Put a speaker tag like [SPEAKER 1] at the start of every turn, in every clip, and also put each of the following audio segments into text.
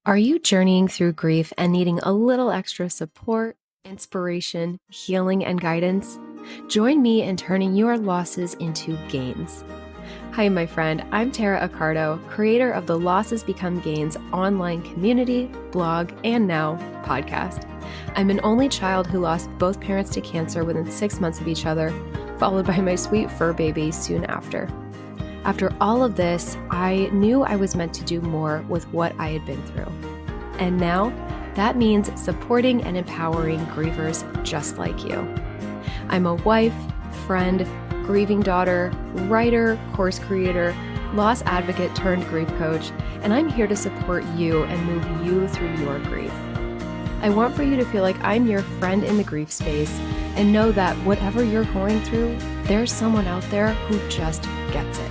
[SPEAKER 1] Are you journeying through grief and needing a little extra support, inspiration, healing, and guidance? Join me in turning your losses into gains. Hi, my friend. I'm Tara Accardo, creator of the Losses Become Gains online community, blog, and now podcast. I'm an only child who lost both parents to cancer within 6 months of each other, followed by my sweet fur baby soon after. After all of this, I knew I was meant to do more with what I had been through. And now, that means supporting and empowering grievers just like you. I'm a wife, friend, grieving daughter, writer, course creator, loss advocate turned grief coach, and I'm here to support you and move you through your grief. I want for you to feel like I'm your friend in the grief space and know that whatever you're going through, there's someone out there who just gets it.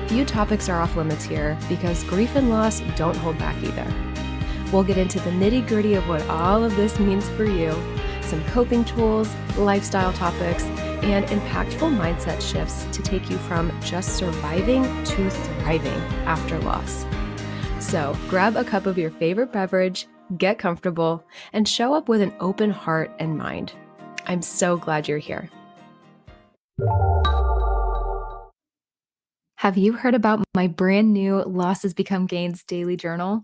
[SPEAKER 1] Few topics are off limits here because grief and loss don't hold back either. We'll get into the nitty-gritty of what all of this means for you, some coping tools, lifestyle topics, and impactful mindset shifts to take you from just surviving to thriving after loss. So grab a cup of your favorite beverage, get comfortable, and show up with an open heart and mind. I'm so glad you're here. Have you heard about my brand new Losses Become Gains daily journal?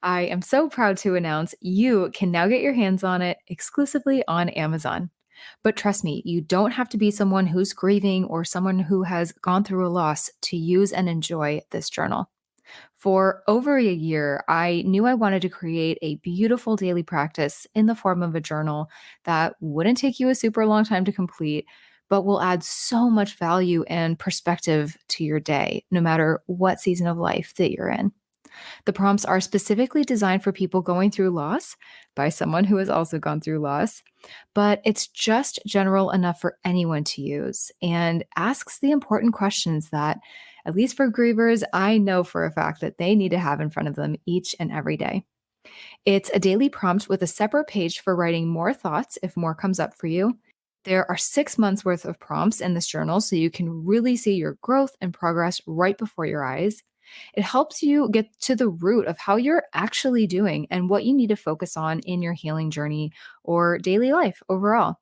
[SPEAKER 1] I am so proud to announce you can now get your hands on it exclusively on Amazon. But trust me, you don't have to be someone who's grieving or someone who has gone through a loss to use and enjoy this journal. For over a year, I knew I wanted to create a beautiful daily practice in the form of a journal that wouldn't take you a super long time to complete, but will add so much value and perspective to your day, no matter what season of life that you're in. The prompts are specifically designed for people going through loss by someone who has also gone through loss, but it's just general enough for anyone to use and asks the important questions that, at least for grievers, I know for a fact that they need to have in front of them each and every day. It's a daily prompt with a separate page for writing more thoughts if more comes up for you. There are 6 months worth of prompts in this journal, so you can really see your growth and progress right before your eyes. It helps you get to the root of how you're actually doing and what you need to focus on in your healing journey or daily life overall.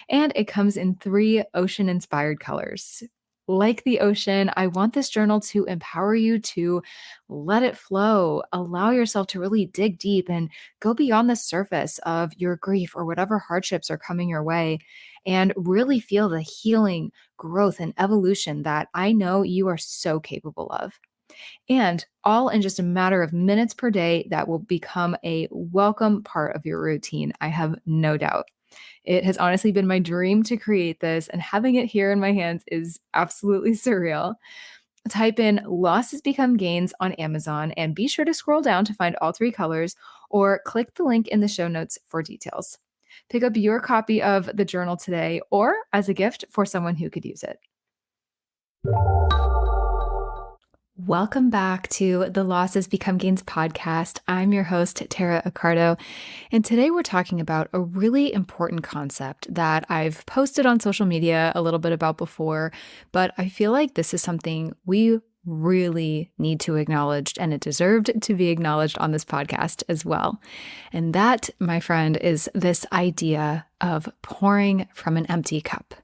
[SPEAKER 1] And it comes in 3 ocean inspired colors. Like the ocean, I want this journal to empower you to let it flow, allow yourself to really dig deep and go beyond the surface of your grief or whatever hardships are coming your way, and really feel the healing, growth, and evolution that I know you are so capable of. And all in just a matter of minutes per day, that will become a welcome part of your routine. I have no doubt. It has honestly been my dream to create this, and having it here in my hands is absolutely surreal. Type in Losses Become Gains on Amazon and be sure to scroll down to find all 3 colors or click the link in the show notes for details. Pick up your copy of the journal today or as a gift for someone who could use it. Welcome back to the Losses Become Gains podcast. I'm your host, Tara Accardo, and today we're talking about a really important concept that I've posted on social media a little bit about before, but I feel like this is something we really need to acknowledge, and it deserved to be acknowledged on this podcast as well. And that, my friend, is this idea of pouring from an empty cup.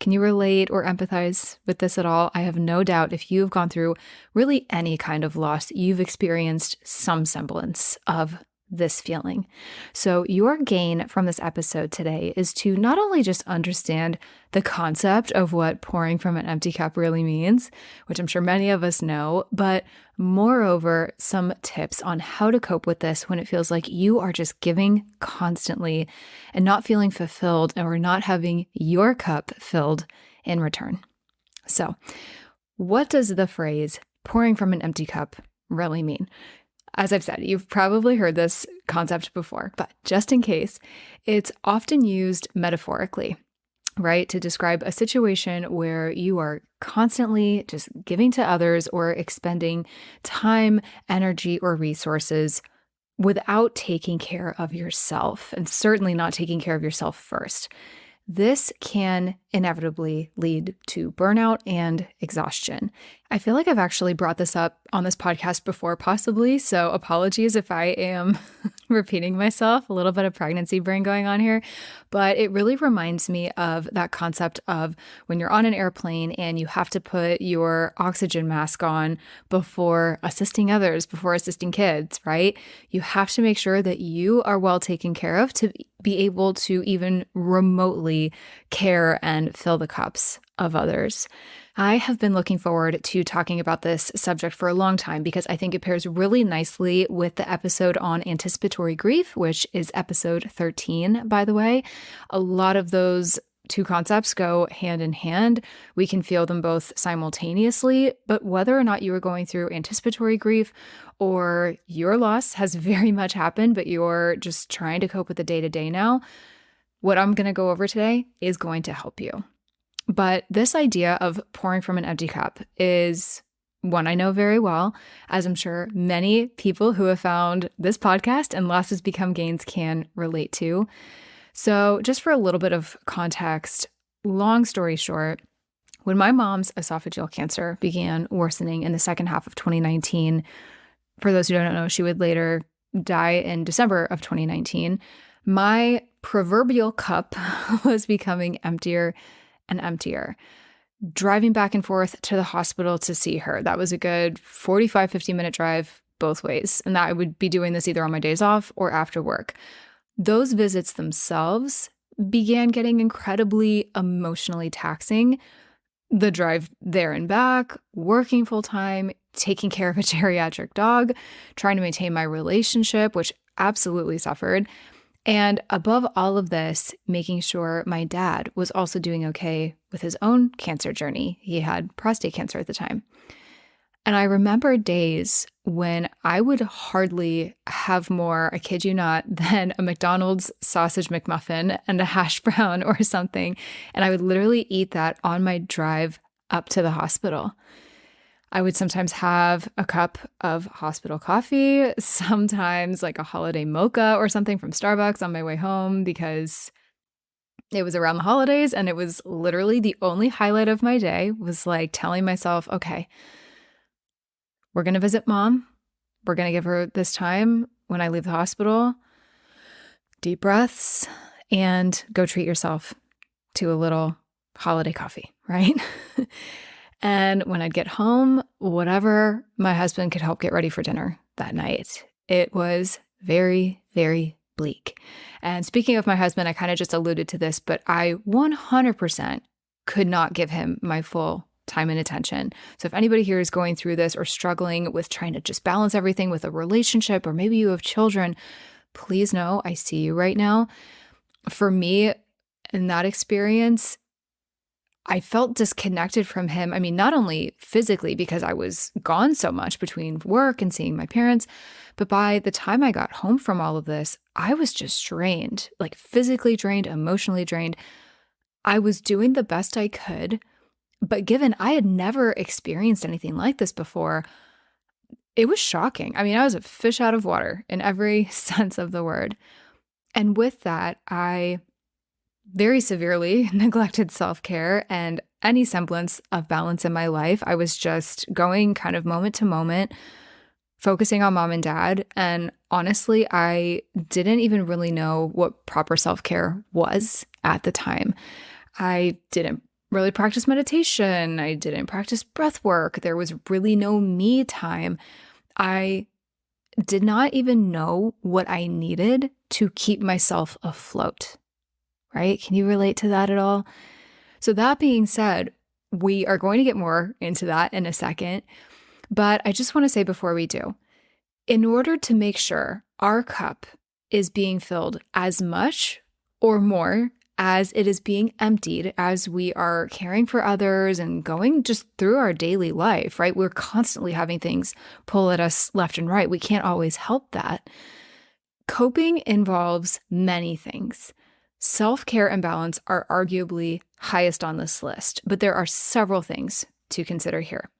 [SPEAKER 1] Can you relate or empathize with this at all? I have no doubt if you've gone through really any kind of loss, you've experienced some semblance of this feeling. So your gain from this episode today is to not only just understand the concept of what pouring from an empty cup really means, which I'm sure many of us know, but moreover, some tips on how to cope with this when it feels like you are just giving constantly and not feeling fulfilled or not having your cup filled in return. So, what does the phrase pouring from an empty cup really mean? As I've said, you've probably heard this concept before, but just in case, it's often used metaphorically, right? To describe a situation where you are constantly just giving to others or expending time, energy, or resources without taking care of yourself, and certainly not taking care of yourself first. this can inevitably lead to burnout and exhaustion. I feel like I've actually brought this up on this podcast before, possibly, so apologies if I am repeating myself, a little bit of pregnancy brain going on here, but it really reminds me of that concept of when you're on an airplane and you have to put your oxygen mask on before assisting others, before assisting kids, right? You have to make sure that you are well taken care of to be able to even remotely care and fill the cups of others. I have been looking forward to talking about this subject for a long time because I think it pairs really nicely with the episode on anticipatory grief, which is episode 13, by the way. A lot of those two concepts go hand in hand. We can feel them both simultaneously, but whether or not you are going through anticipatory grief or your loss has very much happened, but you're just trying to cope with the day-to-day now, what I'm going to go over today is going to help you. But this idea of pouring from an empty cup is one I know very well, as I'm sure many people who have found this podcast and Losses Become Gains can relate to. So just for a little bit of context, long story short, when my mom's esophageal cancer began worsening in the second half of 2019, for those who don't know, she would later die in December of 2019, my proverbial cup was becoming emptier and emptier. Driving back and forth to the hospital to see her, that was a good 50-minute drive both ways. And that I would be doing this either on my days off or after work. Those visits themselves began getting incredibly emotionally taxing. The drive there and back, working full time, taking care of a geriatric dog, trying to maintain my relationship, which absolutely suffered. And above all of this, making sure my dad was also doing okay with his own cancer journey. He had prostate cancer at the time. And I remember days when I would hardly have more, I kid you not, than a McDonald's sausage McMuffin and a hash brown or something. And I would literally eat that on my drive up to the hospital. I would sometimes have a cup of hospital coffee, sometimes like a holiday mocha or something from Starbucks on my way home because it was around the holidays and it was literally the only highlight of my day was like telling myself, okay, we're going to visit mom. We're going to give her this time when I leave the hospital. Deep breaths and go treat yourself to a little holiday coffee, right? And when I'd get home, whatever my husband could help get ready for dinner that night. It was very, very bleak. And speaking of my husband, I kind of just alluded to this, but I 100% could not give him my full time and attention. So if anybody here is going through this or struggling with trying to just balance everything with a relationship, or maybe you have children, please know I see you right now. For me, in that experience, I felt disconnected from him. I mean, not only physically because I was gone so much between work and seeing my parents, but by the time I got home from all of this, I was just drained, like physically drained, emotionally drained. I was doing the best I could, but given I had never experienced anything like this before, it was shocking. I mean, I was a fish out of water in every sense of the word. And with that, I very severely neglected self-care and any semblance of balance in my life. I was just going kind of moment to moment, focusing on mom and dad. And honestly, I didn't even really know what proper self-care was at the time. I didn't really practice meditation. I didn't practice breath work. There was really no me time. I did not even know what I needed to keep myself afloat. Right? Can you relate to that at all? So that being said, we are going to get more into that in a second. But I just want to say before we do, in order to make sure our cup is being filled as much or more as it is being emptied as we are caring for others and going just through our daily life, right? We're constantly having things pull at us left and right. We can't always help that. Coping involves many things. Self-care and balance are arguably highest on this list, but there are several things to consider here.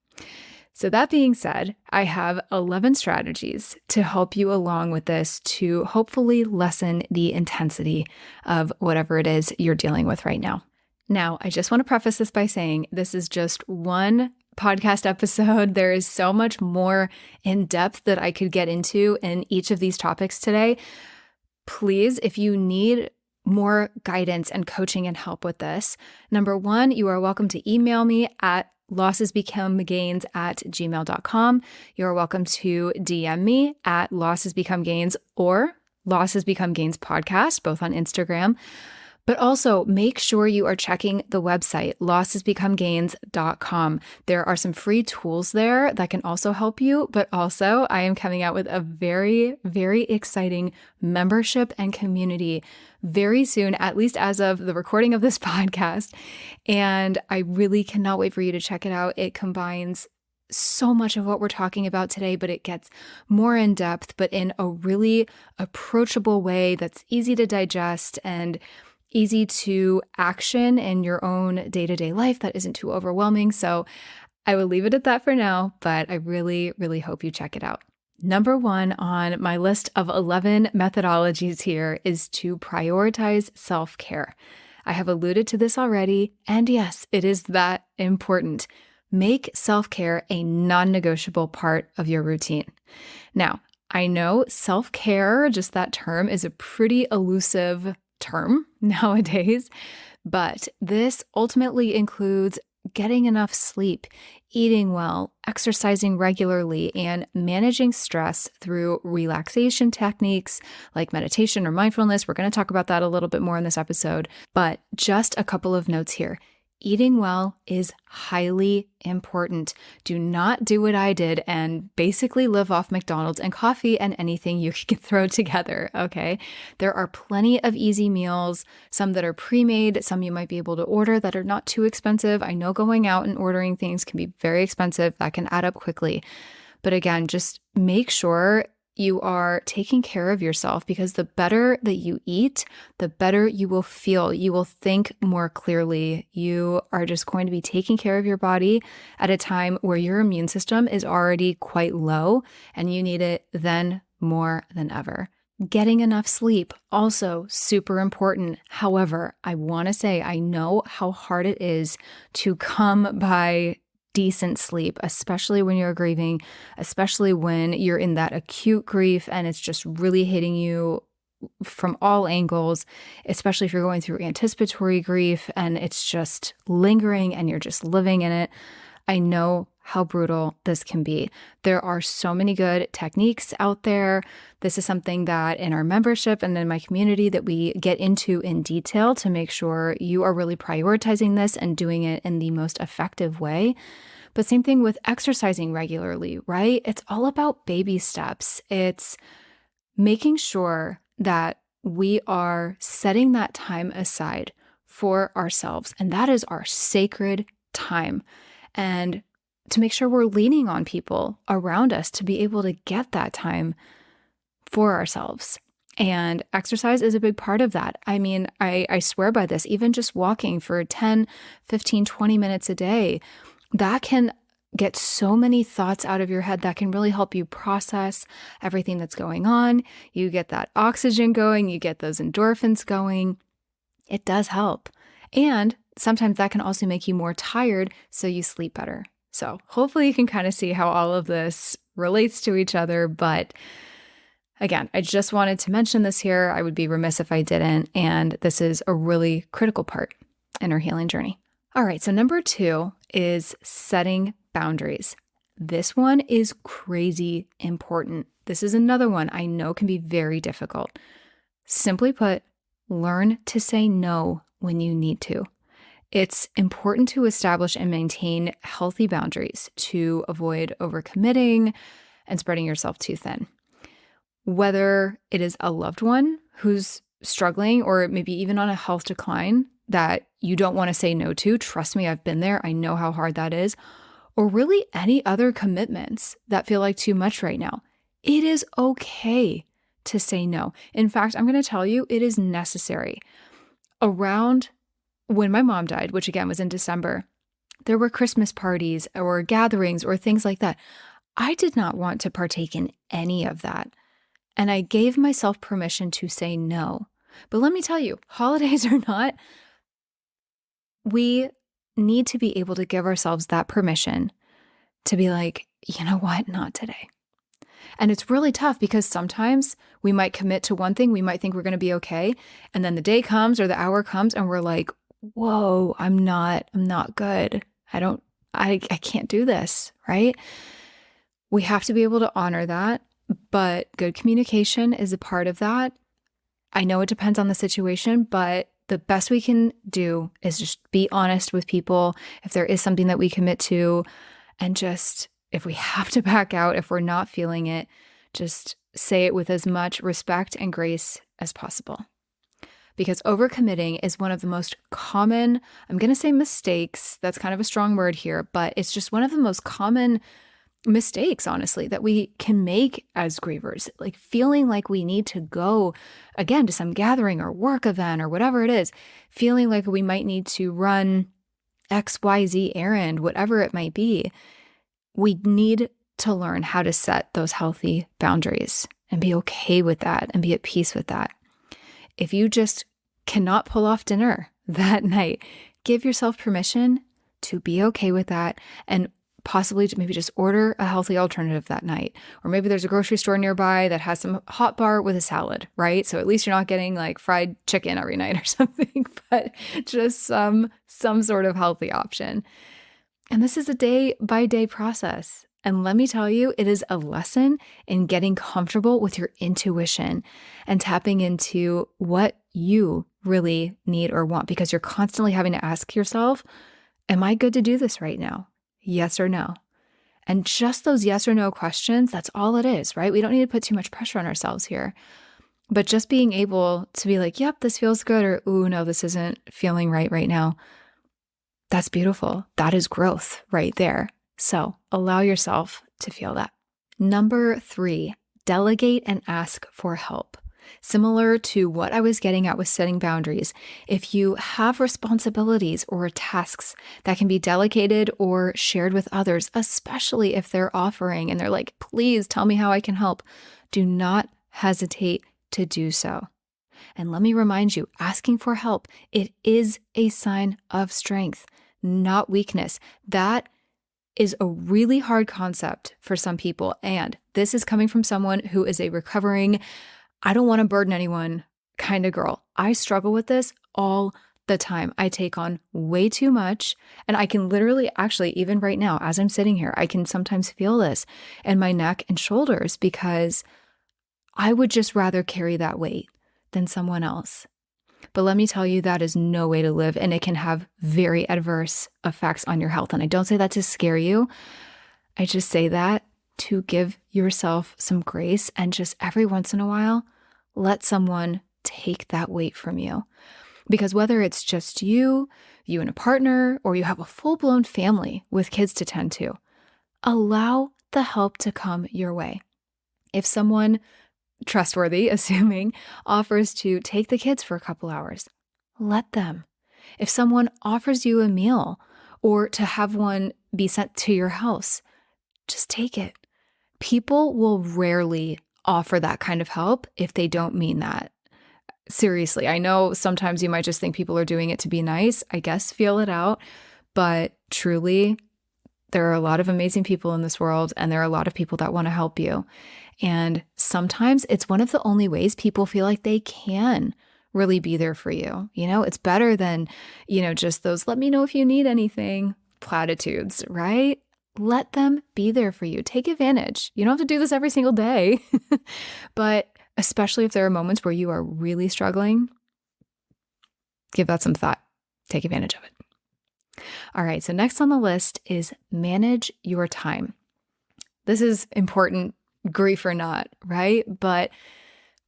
[SPEAKER 1] So that being said, I have 11 strategies to help you along with this to hopefully lessen the intensity of whatever it is you're dealing with right now. Now, I just want to preface this by saying this is just one podcast episode. There is so much more in depth that I could get into in each of these topics today. Please, if you need more guidance and coaching and help with this, number one, you are welcome to email me at lossesbecomegains@gmail.com. You're welcome to DM me at lossesbecomegains or lossesbecomegains podcast, both on Instagram. But also make sure you are checking the website, lossesbecomegains.com. There are some free tools there that can also help you, but also I am coming out with a very, very exciting membership and community very soon, at least as of the recording of this podcast. And I really cannot wait for you to check it out. It combines so much of what we're talking about today, but it gets more in depth, but in a really approachable way that's easy to digest and easy to action in your own day-to-day life that isn't too overwhelming. So I will leave it at that for now, but I really, really hope you check it out. Number one on my list of 11 methodologies here is to prioritize self-care. I have alluded to this already, and yes, it is that important. Make self-care a non-negotiable part of your routine. Now, I know self-care, just that term, is a pretty elusive term nowadays, but this ultimately includes getting enough sleep, eating well, exercising regularly, and managing stress through relaxation techniques like meditation or mindfulness. We're going to talk about that a little bit more in this episode, but just a couple of notes here. Eating well is highly important. Do not do what I did and basically live off McDonald's and coffee and anything you can throw together, okay? There are plenty of easy meals, some that are pre-made, some you might be able to order that are not too expensive. I know going out and ordering things can be very expensive. That can add up quickly. But again, just make sure you are taking care of yourself, because the better that you eat, the better you will feel. You will think more clearly. You are just going to be taking care of your body at a time where your immune system is already quite low and you need it then more than ever. Getting enough sleep, also super important. However, I want to say I know how hard it is to come by decent sleep, especially when you're grieving, especially when you're in that acute grief and it's just really hitting you from all angles, especially if you're going through anticipatory grief and it's just lingering and you're just living in it. I know how brutal this can be. There are so many good techniques out there. This is something that in our membership and in my community that we get into in detail to make sure you are really prioritizing this and doing it in the most effective way. But same thing with exercising regularly, right? It's all about baby steps. It's making sure that we are setting that time aside for ourselves. And that is our sacred time. And to make sure we're leaning on people around us to be able to get that time for ourselves. And exercise is a big part of that. I mean, I swear by this, even just walking for 10, 15, 20 minutes a day, that can get so many thoughts out of your head. That can really help you process everything that's going on. You get that oxygen going, you get those endorphins going. It does help. And sometimes that can also make you more tired, so you sleep better. So hopefully you can kind of see how all of this relates to each other. But again, I just wanted to mention this here. I would be remiss if I didn't. And this is a really critical part in our healing journey. All right, so number 2 is setting boundaries. This one is crazy important. This is another one I know can be very difficult. Simply put, learn to say no when you need to. It's important to establish and maintain healthy boundaries to avoid overcommitting and spreading yourself too thin. Whether it is a loved one who's struggling or maybe even on a health decline that you don't want to say no to, trust me, I've been there. I know how hard that is. Or really any other commitments that feel like too much right now. It is okay to say no. In fact, I'm going to tell you, it is necessary. Around when my mom died, which again was in December,
[SPEAKER 2] there were Christmas parties or gatherings or things like that. I did not want to partake in any of that. And I gave myself permission to say no. But let me tell you, holidays or not, we need to be able to give ourselves that permission to be like, you know what, not today. And it's really tough because sometimes we might commit to one thing, we might think we're going to be okay. And then the day comes or the hour comes and we're like, whoa, I'm not good. I can't do this, right? We have to be able to honor that, but good communication is a part of that. I know it depends on the situation, but the best we can do is just be honest with people if there is something that we commit to, and just if we have to back out, if we're not feeling it, just say it with as much respect and grace as possible. Because overcommitting is one of the most common, I'm going to say mistakes, that's kind of a strong word here, but it's just one of the most common mistakes, honestly, that we can make as grievers, like feeling like we need to go again to some gathering or work event or whatever it is, feeling like we might need to run XYZ errand, whatever it might be. We need to learn how to set those healthy boundaries and be okay with that and be at peace with that. If you just cannot pull off dinner that night, give yourself permission to be okay with that, and possibly to maybe just order a healthy alternative that night. Or maybe there's a grocery store nearby that has some hot bar with a salad, right? So at least you're not getting like fried chicken every night or something, but just some sort of healthy option. And this is a day-by-day process. And let me tell you, it is a lesson in getting comfortable with your intuition and tapping into what you really need or want, because you're constantly having to ask yourself, am I good to do this right now? Yes or no? And just those yes or no questions, that's all it is, right? We don't need to put too much pressure on ourselves here. But just being able to be like, yep, this feels good, or, ooh, no, this isn't feeling right now. That's beautiful. That is growth right there. So allow yourself to feel that. Number 3, delegate and ask for help. Similar to what I was getting at with setting boundaries, if you have responsibilities or tasks that can be delegated or shared with others, especially if they're offering and they're like, please tell me how I can help, do not hesitate to do so. And let me remind you, asking for help, it is a sign of strength, not weakness. That is a really hard concept for some people. And this is coming from someone who is a recovering, I don't want to burden anyone kind of girl. I struggle with this all the time. I take on way too much, and I can literally, actually, even right now, as I'm sitting here, I can sometimes feel this in my neck and shoulders because I would just rather carry that weight than someone else. But let me tell you, that is no way to live, and it can have very adverse effects on your health. And I don't say that to scare you. I just say that to give yourself some grace, and just every once in a while, let someone take that weight from you. Because whether it's just you and a partner, or you have a full-blown family with kids to tend to, allow the help to come your way. If someone trustworthy, assuming, offers to take the kids for a couple hours, let them. If someone offers you a meal or to have one be sent to your house, just take it. People will rarely offer that kind of help if they don't mean that. Seriously, I know sometimes you might just think people are doing it to be nice. I guess feel it out. But truly, there are a lot of amazing people in this world, and there are a lot of people that want to help you. And sometimes it's one of the only ways people feel like they can really be there for you. You know, it's better than, just those let me know if you need anything platitudes, right? Let them be there for you. Take advantage. You don't have to do this every single day, but especially if there are moments where you are really struggling, give that some thought. Take advantage of it. All right, so next on the list is manage your time. This is important, grief or not, right? But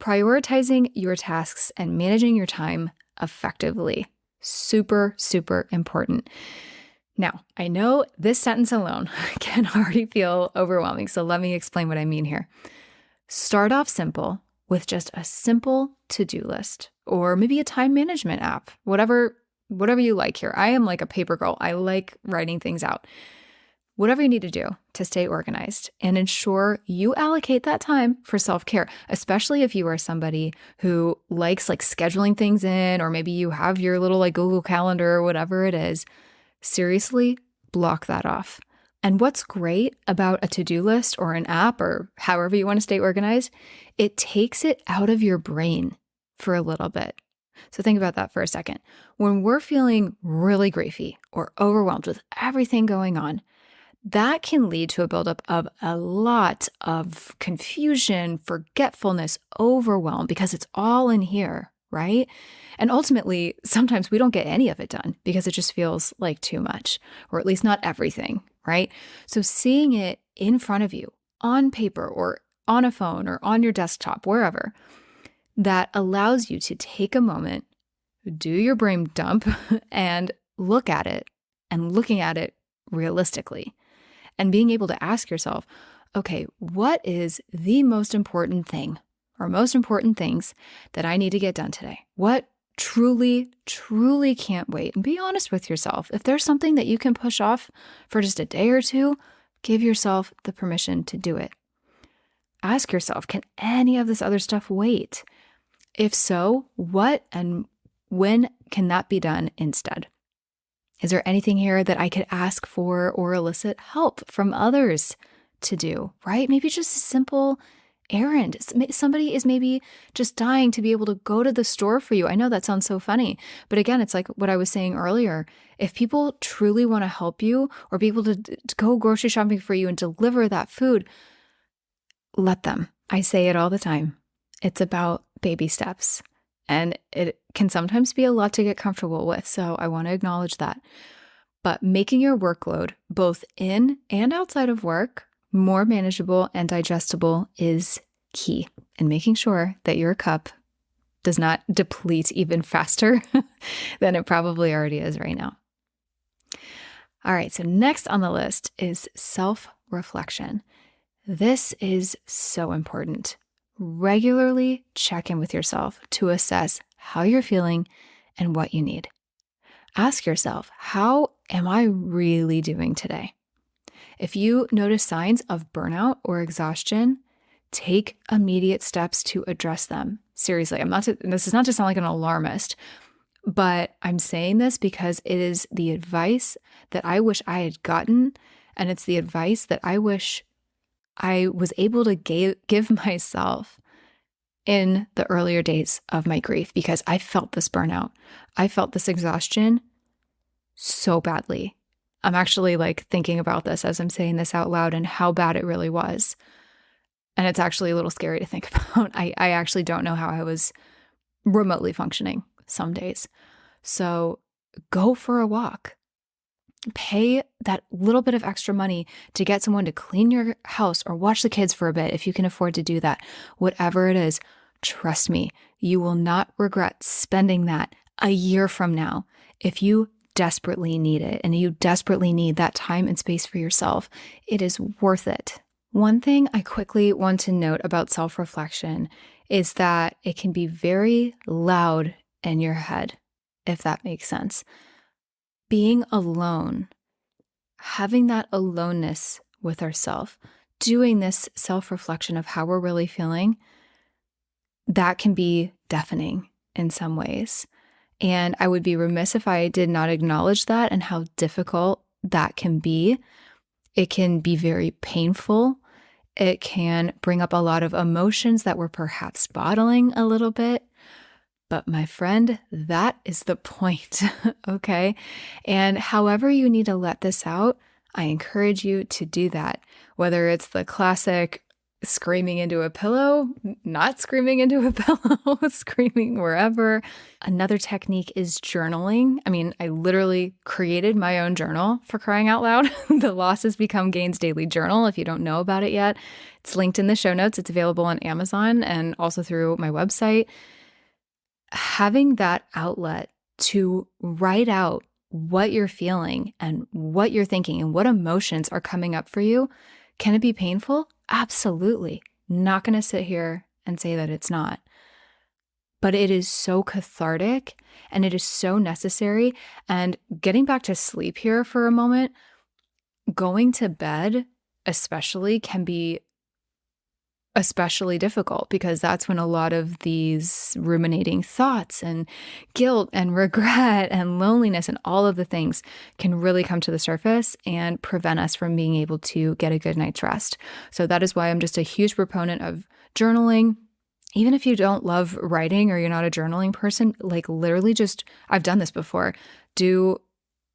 [SPEAKER 2] prioritizing your tasks and managing your time effectively, super, super important. Now, I know this sentence alone can already feel overwhelming, so let me explain what I mean here. Start off simple with just a simple to-do list, or maybe a time management app, whatever whatever you like here. I am like a paper girl. I like writing things out. Whatever you need to do to stay organized and ensure you allocate that time for self-care, especially if you are somebody who likes like scheduling things in, or maybe you have your little like Google Calendar or whatever it is. Seriously, block that off. And what's great about a to-do list or an app or however you want to stay organized, it takes it out of your brain for a little bit. So think about that for a second. When we're feeling really griefy or overwhelmed with everything going on, that can lead to a buildup of a lot of confusion, forgetfulness, overwhelm, because it's all in here, right? And ultimately, sometimes we don't get any of it done because it just feels like too much, or at least not everything, right? So seeing it in front of you on paper or on a phone or on your desktop, wherever, that allows you to take a moment, do your brain dump, and look at it, and looking at it realistically. And being able to ask yourself, okay, what is the most important thing or most important things that I need to get done today? What truly, truly can't wait? And be honest with yourself. If there's something that you can push off for just a day or two, give yourself the permission to do it. Ask yourself, can any of this other stuff wait? If so, what and when can that be done instead? Is there anything here that I could ask for or elicit help from others to do, right? Maybe just a simple errand. Somebody is maybe just dying to be able to go to the store for you. I know that sounds so funny, but again, it's like what I was saying earlier. If people truly want to help you or be able to go grocery shopping for you and deliver that food, let them. I say it all the time. It's about baby steps. And it can sometimes be a lot to get comfortable with. So I want to acknowledge that. But making your workload, both in and outside of work, more manageable and digestible is key. And making sure that your cup does not deplete even faster than it probably already is right now. All right, so next on the list is self-reflection. This is so important. Regularly check in with yourself to assess how you're feeling and what you need. Ask yourself, how am I really doing today? If you notice signs of burnout or exhaustion, take immediate steps to address them. Seriously, this is not to sound like an alarmist, but I'm saying this because it is the advice that I wish I had gotten, and it's the advice that I wish I was able to give myself in the earlier days of my grief, because I felt this burnout. I felt this exhaustion so badly. I'm actually like thinking about this as I'm saying this out loud and how bad it really was. And it's actually a little scary to think about. I actually don't know how I was remotely functioning some days. So go for a walk. Pay that little bit of extra money to get someone to clean your house or watch the kids for a bit if you can afford to do that. Whatever it is, trust me, you will not regret spending that a year from now if you desperately need it and you desperately need that time and space for yourself. It is worth it. One thing I quickly want to note about self-reflection is that it can be very loud in your head, if that makes sense. Being alone, having that aloneness with ourselves, doing this self-reflection of how we're really feeling, that can be deafening in some ways. And I would be remiss if I did not acknowledge that and how difficult that can be. It can be very painful. It can bring up a lot of emotions that we're perhaps bottling a little bit. But my friend, that is the point, okay? And however you need to let this out, I encourage you to do that. Whether it's the classic screaming into a pillow, not screaming into a pillow, screaming wherever. Another technique is journaling. I mean, I literally created my own journal, for crying out loud. The Losses Become Gains Daily Journal. If you don't know about it yet, it's linked in the show notes. It's available on Amazon and also through my website. Having that outlet to write out what you're feeling and what you're thinking and what emotions are coming up for you, can it be painful? Absolutely. Not going to sit here and say that it's not. but it is so cathartic and it is so necessary. And getting back to sleep here for a moment, going to bed especially can be especially difficult because that's when a lot of these ruminating thoughts and guilt and regret and loneliness and all of the things can really come to the surface and prevent us from being able to get a good night's rest. So that is why I'm just a huge proponent of journaling. Even if you don't love writing or you're not a journaling person, like literally just, I've done this before, do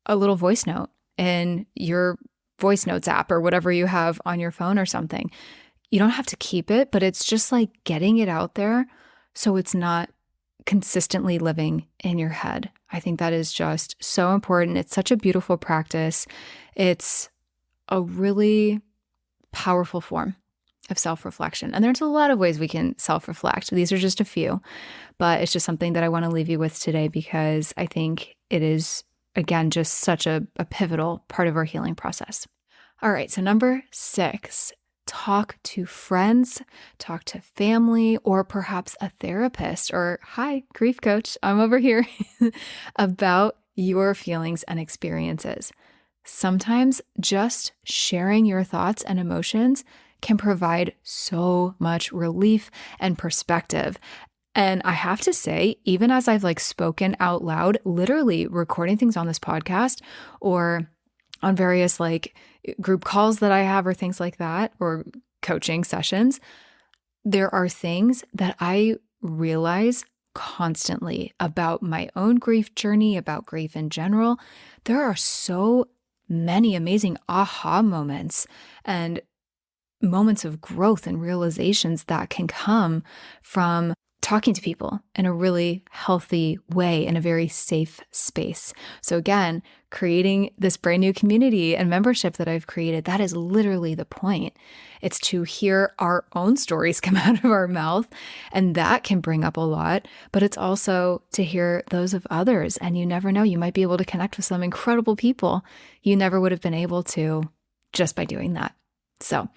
[SPEAKER 2] a little voice note in your voice notes app or whatever you have on your phone or something. You don't have to keep it, but it's just like getting it out there so it's not consistently living in your head. I think that is just so important. It's such a beautiful practice. It's a really powerful form of self-reflection. And there's a lot of ways we can self-reflect. These are just a few, but it's just something that I want to leave you with today because I think it is, again, just such a pivotal part of our healing process. All right, so number 6, talk to friends, talk to family, or perhaps a therapist or, hi, grief coach, I'm over here, about your feelings and experiences. Sometimes just sharing your thoughts and emotions can provide so much relief and perspective. And I have to say, even as I've spoken out loud, literally recording things on this podcast or on various group calls that I have or things like that, or coaching sessions, there are things that I realize constantly about my own grief journey, about grief in general. There are so many amazing aha moments and moments of growth and realizations that can come from talking to people in a really healthy way, in a very safe space. So again, creating this brand new community and membership that I've created, that is literally the point. It's to hear our own stories come out of our mouth, and that can bring up a lot, but it's also to hear those of others. And you never know, you might be able to connect with some incredible people you never would have been able to just by doing that. So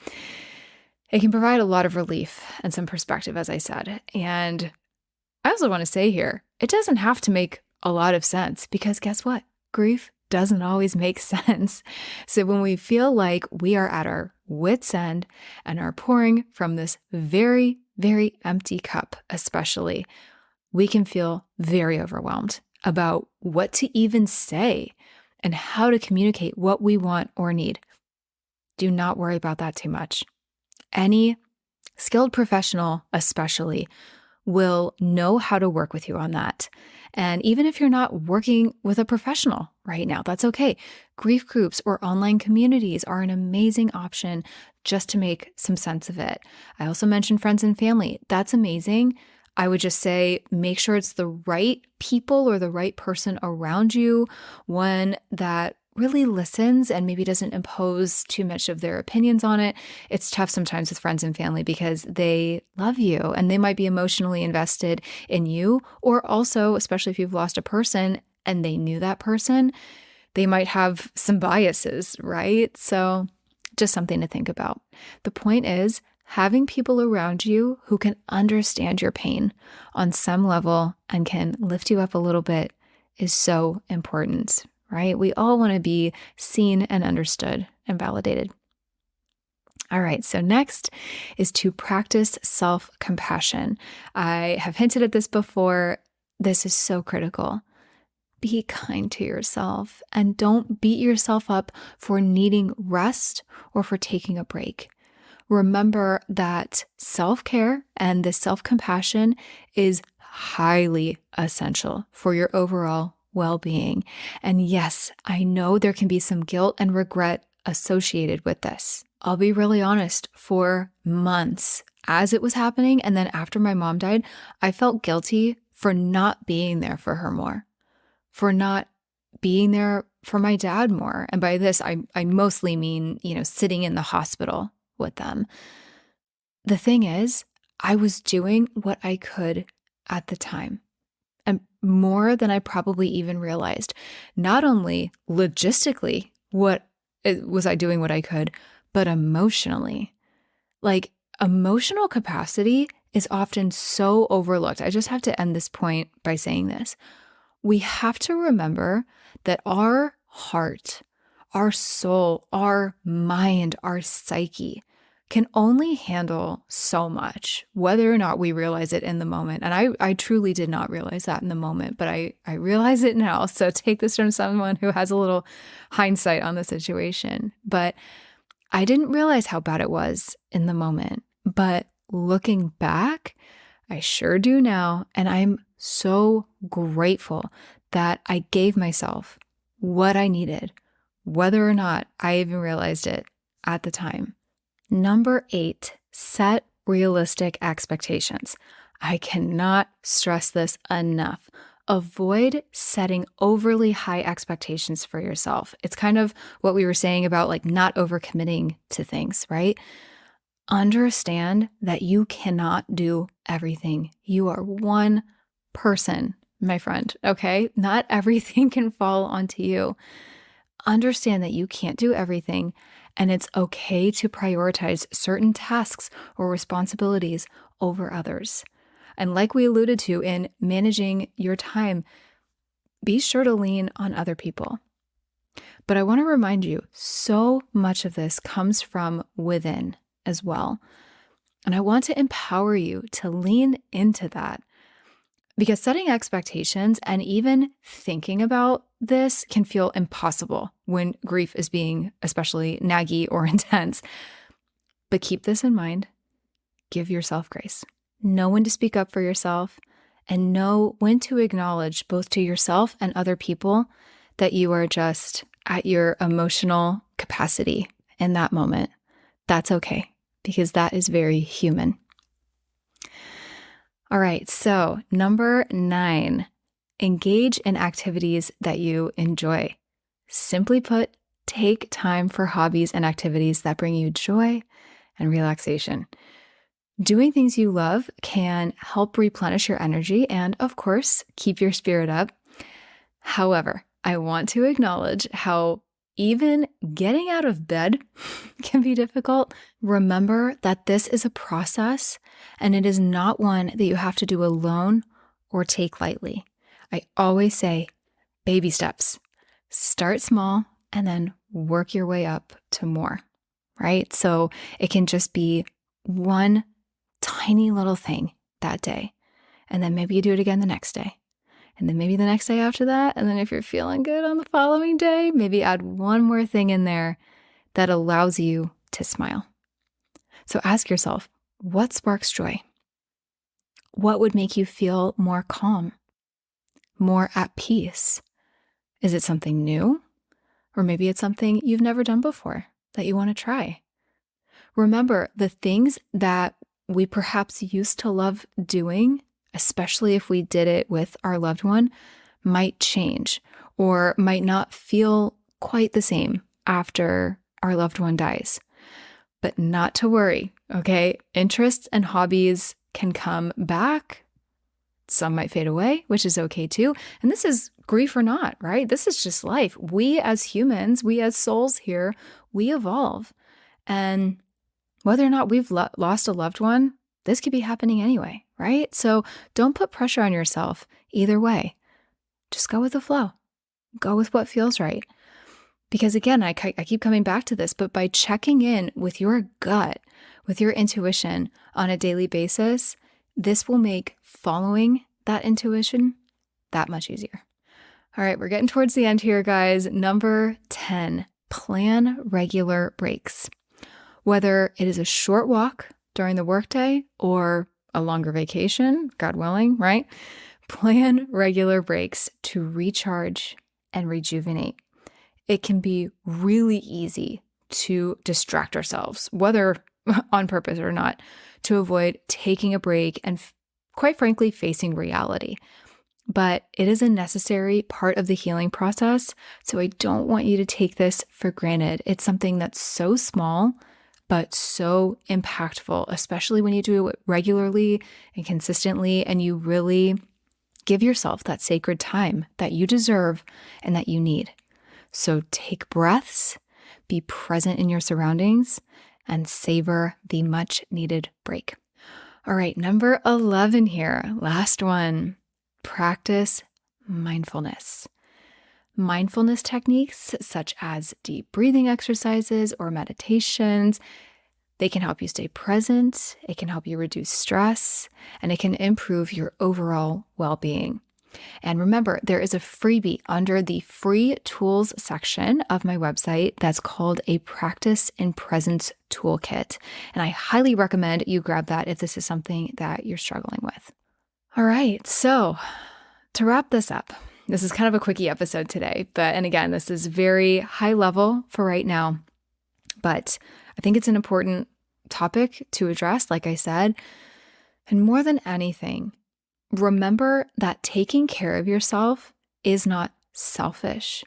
[SPEAKER 2] it can provide a lot of relief and some perspective, as I said. And I also want to say here, it doesn't have to make a lot of sense because guess what? Grief doesn't always make sense. So when we feel like we are at our wits' end and are pouring from this very, very empty cup, especially, we can feel very overwhelmed about what to even say and how to communicate what we want or need. Do not worry about that too much. Any skilled professional, especially, will know how to work with you on that. And even if you're not working with a professional right now, that's okay. Grief groups or online communities are an amazing option just to make some sense of it. I also mentioned friends and family. That's amazing. I would just say make sure it's the right people or the right person around you, one that really listens and maybe doesn't impose too much of their opinions on it. It's tough sometimes with friends and family because they love you and they might be emotionally invested in you, or also, especially if you've lost a person and they knew that person, they might have some biases, right? So just something to think about. The point is, having people around you who can understand your pain on some level and can lift you up a little bit is so important, right? We all want to be seen and understood and validated. All right, so next is to practice self-compassion. I have hinted at this before. This is so critical. Be kind to yourself and don't beat yourself up for needing rest or for taking a break. Remember that self-care and this self-compassion is highly essential for your overall well-being. And yes, I know there can be some guilt and regret associated with this. I'll be really honest, for months as it was happening, and then after my mom died, I felt guilty for not being there for her more, for not being there for my dad more. And by this, I mostly mean, sitting in the hospital with them. The thing is, I was doing what I could at the time, and more than I probably even realized. Not only logistically, was I doing what I could, but emotionally. Emotional capacity is often so overlooked. I just have to end this point by saying this. We have to remember that our heart, our soul, our mind, our psyche can only handle so much, whether or not we realize it in the moment. And I truly did not realize that in the moment, but I realize it now. So take this from someone who has a little hindsight on the situation. But I didn't realize how bad it was in the moment. But looking back, I sure do now. And I'm so grateful that I gave myself what I needed, whether or not I even realized it at the time. Number 8, set realistic expectations. I cannot stress this enough. Avoid setting overly high expectations for yourself. It's kind of what we were saying about like not overcommitting to things, right? Understand that you cannot do everything. You are one person, my friend, okay? Not everything can fall onto you. Understand that you can't do everything, and it's okay to prioritize certain tasks or responsibilities over others. And like we alluded to in managing your time, be sure to lean on other people. But I want to remind you, so much of this comes from within as well. And I want to empower you to lean into that. Because setting expectations and even thinking about this can feel impossible when grief is being especially naggy or intense. But keep this in mind. Give yourself grace. Know when to speak up for yourself and know when to acknowledge both to yourself and other people that you are just at your emotional capacity in that moment. That's okay, because that is very human. All right, so number 9, engage in activities that you enjoy. Simply put, take time for hobbies and activities that bring you joy and relaxation. Doing things you love can help replenish your energy and, of course, keep your spirit up. However, I want to acknowledge how even getting out of bed can be difficult. Remember that this is a process and it is not one that you have to do alone or take lightly. I always say baby steps. Start small and then work your way up to more, right? So it can just be one tiny little thing that day. And then maybe you do it again the next day. And then maybe the next day after that. And then if you're feeling good on the following day, maybe add one more thing in there that allows you to smile. So ask yourself, what sparks joy? What would make you feel more calm, more at peace? Is it something new? Or maybe it's something you've never done before that you want to try. Remember, the things that we perhaps used to love doing, especially if we did it with our loved one, might change or might not feel quite the same after our loved one dies. But not to worry, okay? Interests and hobbies can come back. Some might fade away, which is okay too. And this is grief or not, right? This is just life. We as humans, we as souls here, we evolve. And whether or not we've lost a loved one, this could be happening anyway, right? So don't put pressure on yourself either way. Just go with the flow. Go with what feels right. Because again, I keep coming back to this, but by checking in with your gut, with your intuition on a daily basis, this will make following that intuition that much easier. All right, we're getting towards the end here, guys. Number 10, plan regular breaks. Whether it is a short walk during the workday or a longer vacation, God willing, right? Plan regular breaks to recharge and rejuvenate. It can be really easy to distract ourselves, whether on purpose or not, to avoid taking a break and quite frankly, facing reality. But it is a necessary part of the healing process. So I don't want you to take this for granted. It's something that's so small, but so impactful, especially when you do it regularly and consistently, and you really give yourself that sacred time that you deserve and that you need. So take breaths, be present in your surroundings, and savor the much needed break. All right, number 11 here, last one, practice mindfulness. Mindfulness techniques such as deep breathing exercises or meditations, they can help you stay present, it can help you reduce stress, and it can improve your overall well-being. And remember, there is a freebie under the free tools section of my website that's called a Practice in Presence Toolkit. And I highly recommend you grab that if this is something that you're struggling with. All right, so to wrap this up, this is kind of a quickie episode today, and again, this is very high level for right now, but I think it's an important topic to address, like I said. And more than anything, remember that taking care of yourself is not selfish.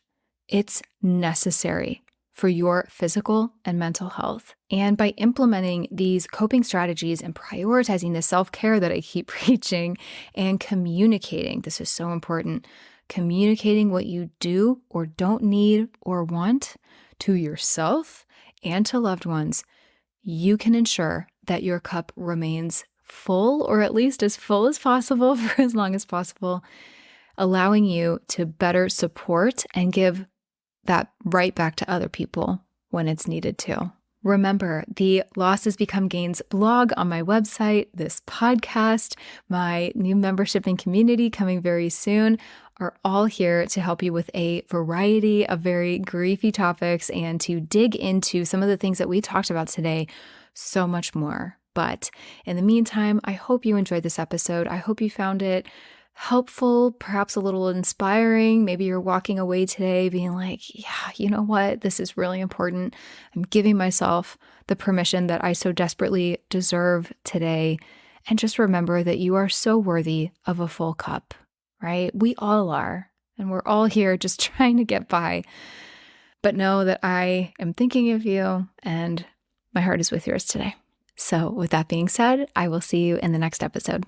[SPEAKER 2] It's necessary for your physical and mental health. And by implementing these coping strategies and prioritizing the self-care that I keep preaching and communicating, this is so important, communicating what you do or don't need or want to yourself and to loved ones, you can ensure that your cup remains full, or at least as full as possible for as long as possible, allowing you to better support and give that right back to other people when it's needed to. Remember, the Losses Become Gains blog on my website, this podcast, my new membership and community coming very soon are all here to help you with a variety of very griefy topics and to dig into some of the things that we talked about today, so much more. But in the meantime, I hope you enjoyed this episode. I hope you found it helpful, perhaps a little inspiring. Maybe you're walking away today being like, yeah, you know what? This is really important. I'm giving myself the permission that I so desperately deserve today. And just remember that you are so worthy of a full cup, right? We all are. And we're all here just trying to get by. But know that I am thinking of you and my heart is with yours today. So with that being said, I will see you in the next episode.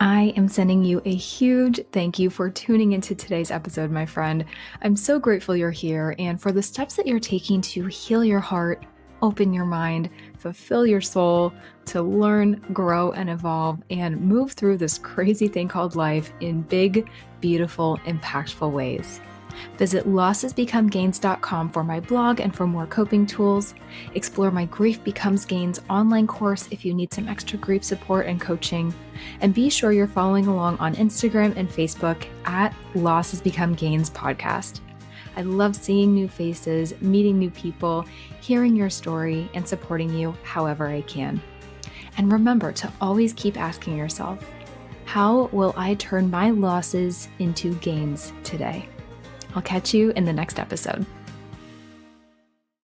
[SPEAKER 1] I am sending you a huge thank you for tuning into today's episode, my friend. I'm so grateful you're here and for the steps that you're taking to heal your heart, open your mind, fulfill your soul, to learn, grow, and evolve, and move through this crazy thing called life in big, beautiful, impactful ways. Visit lossesbecomegains.com for my blog and for more coping tools. Explore my Grief Becomes Gains online course if you need some extra grief support and coaching. And be sure you're following along on Instagram and Facebook at Losses Become Gains podcast. I love seeing new faces, meeting new people, hearing your story, and supporting you however I can. And remember to always keep asking yourself, how will I turn my losses into gains today? I'll catch you in the next episode.